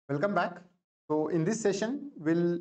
Welcome back. So in this session, we'll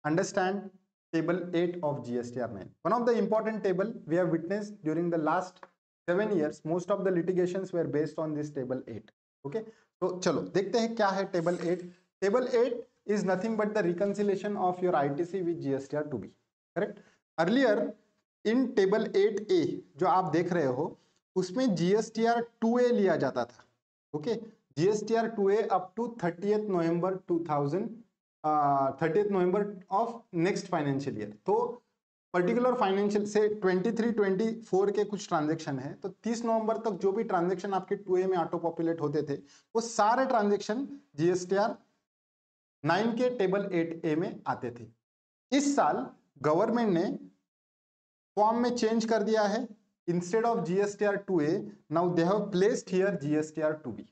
understand table 8 of GSTR 9. One of the important table we have witnessed during the last 7 years. Most of the litigations were based on this table 8. Okay. So चलो देखते हैं क्या है table 8. Table 8 is nothing but the reconciliation of your ITC with GSTR 2B. Correct. Earlier in table 8A जो आप देख रहे हो उसमें GSTR 2A लिया जाता था. Okay GSTR 2A up to 30th November 2000 30th November of next financial year. तो पर्टिकुलर फाइनेंशियल से 23-24 के कुछ ट्रांजेक्शन है तो 30 नवंबर तक जो भी ट्रांजेक्शन आपके 2A में ऑटो पॉपुलेट होते थे वो सारे ट्रांजेक्शन GSTR 9 के टेबल 8A में आते थे. इस साल गवर्नमेंट ने फॉर्म में चेंज कर दिया है. Instead of GSTR 2A now they have placed here GSTR 2B.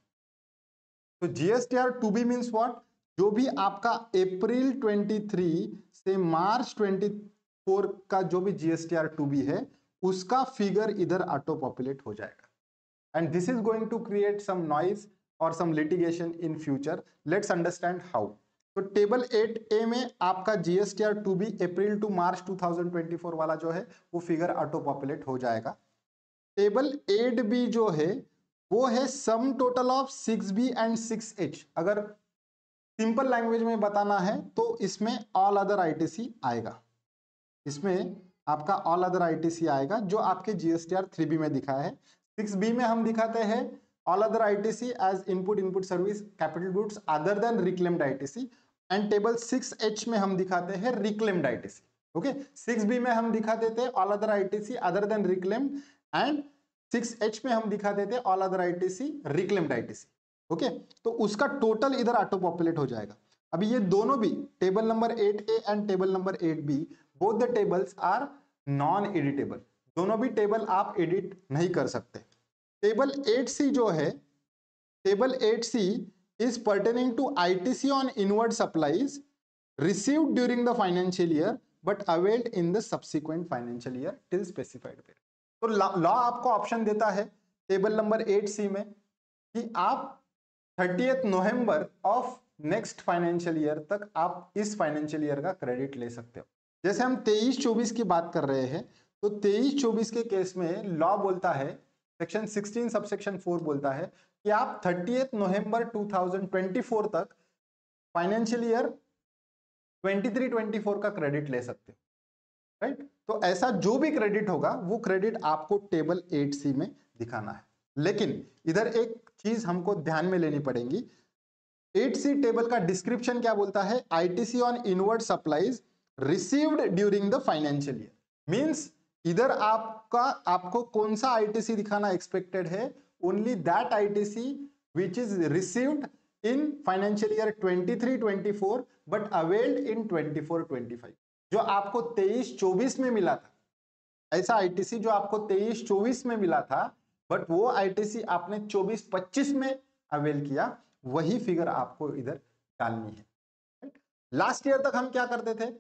तो GSTR 2B मीन्स व्हाट? जो भी आपका अप्रैल 23 से मार्च 24 का जो भी GSTR 2B है उसका फिगर इधर ऑटो पॉपुलेट हो जाएगा. And this is going to create some noise और some litigation in future. Let's understand how. तो टेबल 8A में आपका GSTR 2B अप्रैल टू मार्च 2024 वाला जो है वो फिगर ऑटो पॉपुलेट हो जाएगा. टेबल 8B जो है वो है sum total of 6B and 6H. अगर सिंपल लैंग्वेज में बताना है तो इसमें ऑल अदर ITC आएगा. इसमें आपका ऑल अदर ITC आएगा जो आपके GSTR 3B में दिखा है. 6B में हम दिखाते हैं all other ITC as input service capital goods other than reclaimed ITC. And table 6H में हम दिखाते हैं रिक्लेम्ड ITC. ओके 6B में हम दिखा देते हैं all other ITC other than reclaimed and 6H में हम दिखा देते हैं all other ITC reclaimed ITC. Okay तो उसका टोटल इधर ऑटो पॉपुलेट हो जाएगा. अभी ये दोनों भी table number 8A and table number 8B both the tables are non editable. दोनों भी टेबल आप एडिट नहीं कर सकते. टेबल 8C जो है table 8C is pertaining to ITC on inward supplies received during the financial year but availed in the subsequent financial year till specified period. तो law आपको ऑप्शन देता है टेबल नंबर 8C में कि आप 30th November of next financial year तक आप इस फाइनेंशियल ईयर का क्रेडिट ले सकते हो. जैसे हम 23-24 की बात कर रहे हैं तो 23-24 के केस में लॉ बोलता है सेक्शन 16 सबसेक्शन 4 बोलता है कि आप 30th नवंबर 2024 तक फाइनेंशियल ईयर 23-24 का क्रेडिट ले सकते हो. राइट. तो ऐसा जो भी क्रेडिट होगा वो क्रेडिट आपको टेबल 8C में दिखाना है. लेकिन इधर एक चीज हमको ध्यान में लेनी पड़ेगी. 8C टेबल का डिस्क्रिप्शन क्या बोलता है? ITC on inward supplies received during the financial year. Means इधर आपको कौन सा ITC दिखाना एक्सपेक्टेड है? Only that ITC which is received in financial year 23-24 but availed इन 24-25. जो आपको 23-24 में मिला था ऐसा ITC जो आपको 23-24 में मिला था बट वो ITC आपने 24-25 में अवेल किया वही फिगर आपको इधर डालनी है. लास्ट ईयर तक हम क्या करते थे?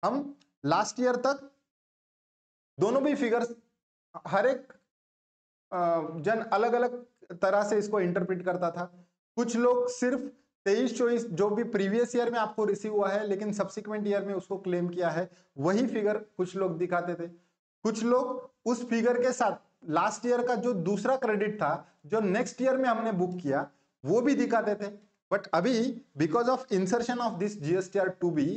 हम लास्ट ईयर तक दोनों भी फिगर्स हर एक जन अलग अलग तरह से इसको इंटरप्रेट करता था. कुछ लोग सिर्फ 23-24 जो भी प्रीवियस ईयर में आपको रिसीव हुआ है लेकिन सब्सिक्वेंट ईयर में उसको क्लेम किया है वही फिगर कुछ लोग दिखाते थे. कुछ लोग उस फिगर के साथ लास्ट ईयर का जो दूसरा क्रेडिट था जो नेक्स्ट ईयर में हमने बुक किया वो भी दिखाते थे. बट अभी because of insertion of this GSTR 2B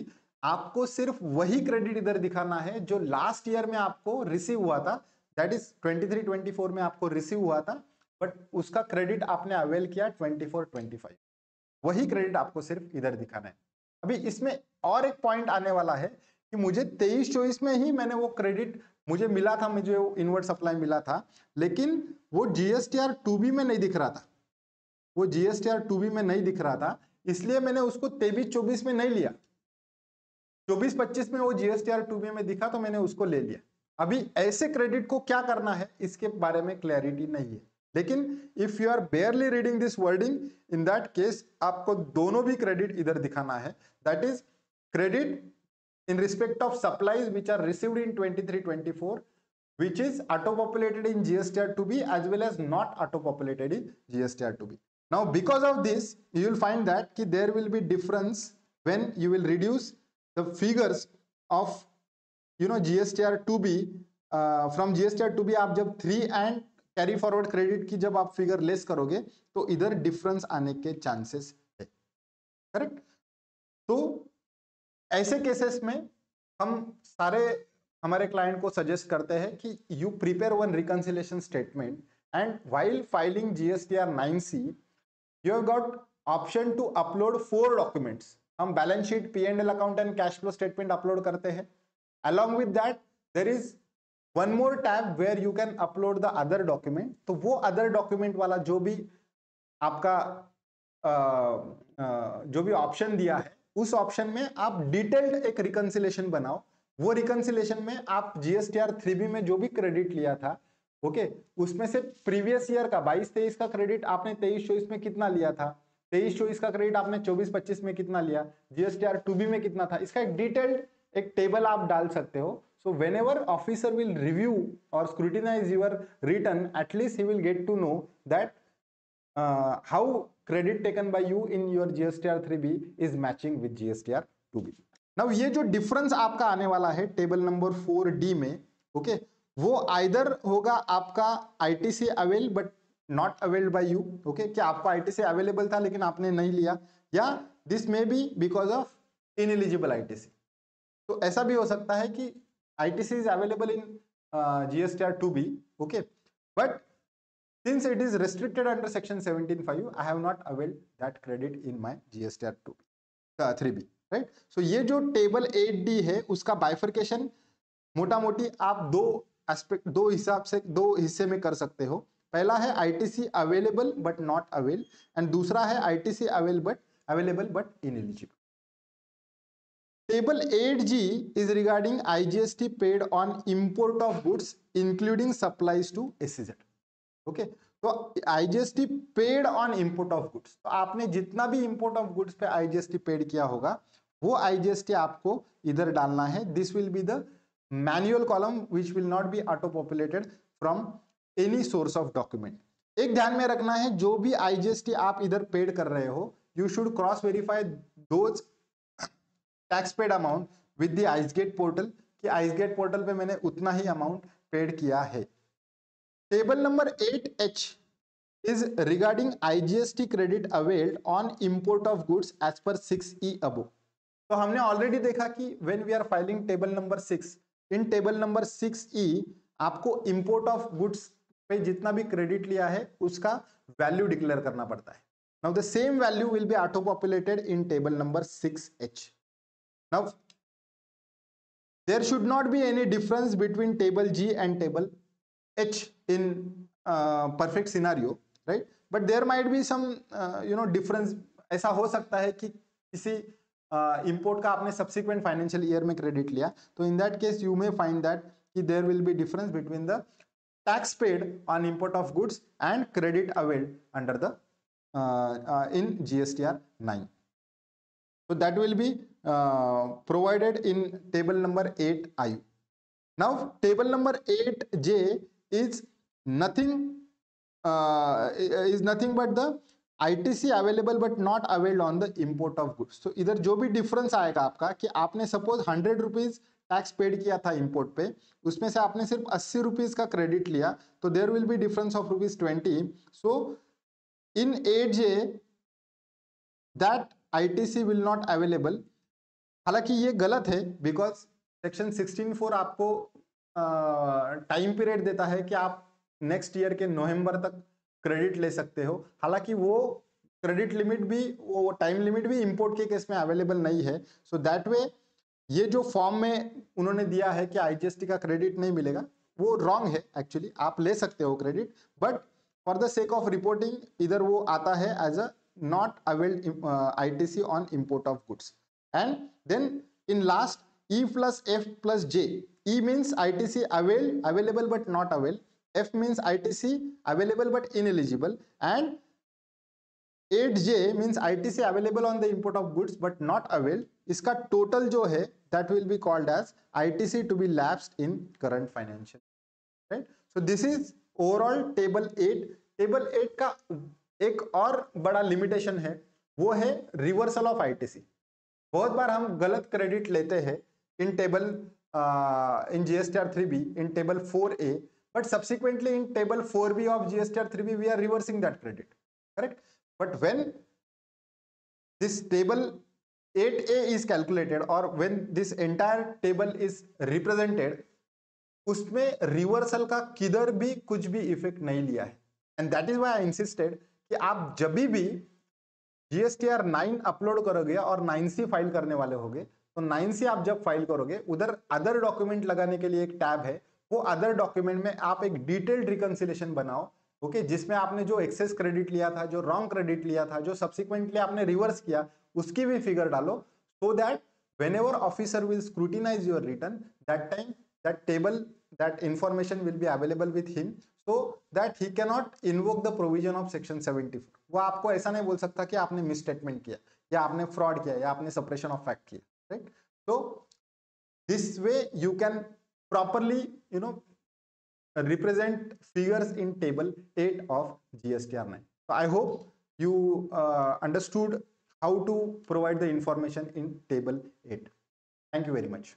आपको सिर्फ वही क्रेडिट इधर दिखाना है जो लास्ट ईयर में आपको रिसीव हुआ था. दैट इज 23-24 में आपको रिसीव हुआ था बट उसका क्रेडिट आपने अवेल किया 24-25. वही क्रेडिट आपको सिर्फ इधर दिखाना है. अभी इसमें और एक पॉइंट आने वाला है कि मुझे 23-24 में ही मैंने वो क्रेडिट मुझे मिला था, मुझे इनवर्ड सप्लाई मिला था लेकिन वो GSTR 2B में नहीं दिख रहा था. वो GSTR 2B में नहीं दिख रहा था इसलिए मैंने उसको 23-24 में नहीं लिया. 24-25 में वो GSTR 2B में दिखा तो मैंने उसको ले लिया. अभी ऐसे क्रेडिट को क्या करना है इसके बारे में क्लैरिटी नहीं है. लेकिन if you are barely reading this wording in that case आपको दोनों भी क्रेडिट इधर दिखाना है. That is credit in respect of supplies which are received in 23-24 which is auto populated in GSTR 2B as well as not auto populated in GSTR 2B. Now because of this you will find that ki there will be difference when you will reduce the figures of GSTR 2B from GSTR 2B आप जब 3 and carry forward credit की जब आप figure less करोगे तो इधर difference आने के चांसेस है, करेक्ट। तो ऐसे केसेस में हम सारे हमारे क्लाइंट को सजेस्ट करते हैं कि you prepare one reconciliation statement and while filing GSTR 9C you have got option to upload 4 documents. हम balance sheet, P&L account and cash flow statement upload करते हैं. Along with that there is one more tab where you can upload the other document. तो वो other document वाला जो भी आपका जो भी ऑप्शन दिया है उस ऑप्शन में आप डिटेल्ड एक रिकंसिलेशन बनाओ. वो रिकंसिलेशन में आप GSTR 3B में जो भी क्रेडिट लिया था ओके उसमें से प्रीवियस ईयर का 22-23 का क्रेडिट आपने 23-24 में कितना लिया था, 23-24 का क्रेडिट आपने 24-25 में कितना लिया, GSTR 2B में कितना था, इसका एक डिटेल्ड एक टेबल आप डाल सकते हो. So whenever officer will review और scrutinise your return at least he will get to know that how credit taken by you in your GSTR 3B is matching with GSTR 2B. Now ये जो difference आपका आने वाला है table number 4D में okay वो either होगा आपका ITC avail but not availed bye you okay कि आपका ITC अवेलेबल था लेकिन आपने नहीं लिया, या this may be because of ineligible ITC. तो ऐसा भी हो सकता है कि ITC is available in GSTR 2B okay but since it is restricted under section 17(5) I have not availed that credit in my GSTR 3B, right? So ये जो table 8D है उसका बाइफर्केशन मोटा मोटी आप दो हिस्से में कर सकते हो. पहला है ITC available but not avail and दूसरा है ITC available but ineligible. Table 8G is regarding IGST paid on import of goods including supplies to SEZ. Okay तो IGST paid on import of goods, तो आपने जितना भी import of goods पे IGST paid किया होगा वो IGST आपको इधर डालना है. This will be the manual column which will not be auto populated from any source of document. एक ध्यान में रखना है जो भी IGST आप इधर पेड कर रहे हो you should cross verify those tax paid amount with the ICEGATE portal कि आइसगेट पोर्टल पे मैंने उतना ही अमाउंट पेड किया है. Table number 8H is regarding IGST credit availed on import of goods as per 6E above. तो हमने already देखा कि when we are filing table number 6, in table number 6E आपको import of goods पे जितना भी क्रेडिट लिया है उसका वैल्यू डिक्लेयर करना पड़ता है. Now the same value will be auto populated in table number 6H. Now there should not be any difference between table G and table H in perfect scenario, right? But there might be some difference. ऐसा हो सकता है कि किसी import का आपने subsequent financial year में credit लिया तो in that case you may find that कि there will be difference between the tax paid on import of goods and credit availed under the in GSTR 9. So that will be provided in table number 8I. Now table number 8J is nothing but the ITC available but not availed on the import of goods. So इधर जो भी difference आएगा आपका कि आपने suppose 100 rupees tax paid किया था import पे उसमें से आपने सिर्फ 80 रुपीज का क्रेडिट लिया तो there will be difference of ₹20. So in 8J that ITC will not available. हालांकि ये गलत है बिकॉज सेक्शन 16(4) आपको टाइम पीरियड देता है कि आप नेक्स्ट ईयर के नवंबर तक क्रेडिट ले सकते हो. हालांकि वो क्रेडिट लिमिट भी वो टाइम लिमिट भी इंपोर्ट के केस में अवेलेबल नहीं है. सो दैट वे ये जो फॉर्म में उन्होंने दिया है कि IGST का क्रेडिट नहीं मिलेगा वो रॉन्ग है. एक्चुअली आप ले सकते हो credit but for the sake of reporting इधर वो आता है as a not availed ITC on import of goods. And then in last E plus F plus J. E means ITC available but not availed. F means ITC available but ineligible. And 8J means ITC available on the import of goods but not availed. इसका total जो है that will be called as ITC to be lapsed in current financial. Right? So this is overall table 8. Table 8 का एक और बड़ा limitation है, वो है रिवर्सल ऑफ आईटीसी। बहुत बार हम गलत क्रेडिट लेते हैं इन table in GSTR 3B in table 4A, but subsequently in table 4B of GSTR 3B we are reversing that credit, correct? But when this table 8A is calculated or when this entire table is represented, उसमें reversal का किधर भी कुछ भी effect नहीं लिया है। And that is why I insisted कि आप जब भी जीएसटीआर 9 अपलोड करोगे और 9C फाइल करने वाले होगे, तो 9C आप जब फाइल करोगे उधर अदर डॉक्यूमेंट लगाने के लिए एक टैब है, वो अदर डॉक्यूमेंट में आप एक डिटेल्ड रिकंसिलेशन बनाओ, ओके, जिसमें आपने जो एक्सेस क्रेडिट लिया था, जो रॉन्ग क्रेडिट लिया था, जो सब्सिक्वेंटली आपने रिवर्स किया, उसकी भी फिगर डालो, so that whenever officer will scrutinize your return, that time that table, that information will be available with him, so that he cannot invoke the provision of section 74। वो आपको ऐसा नहीं बोल सकता कि आपने मिसस्टेटमेंट किया या आपने फ्रॉड किया या आपने सप्रेशन ऑफ फैक्ट किया, right? so this way you can properly, you know, represent figures in table 8 of GSTR 9। so I hope you understood how to provide the information in table 8. Thank you very much.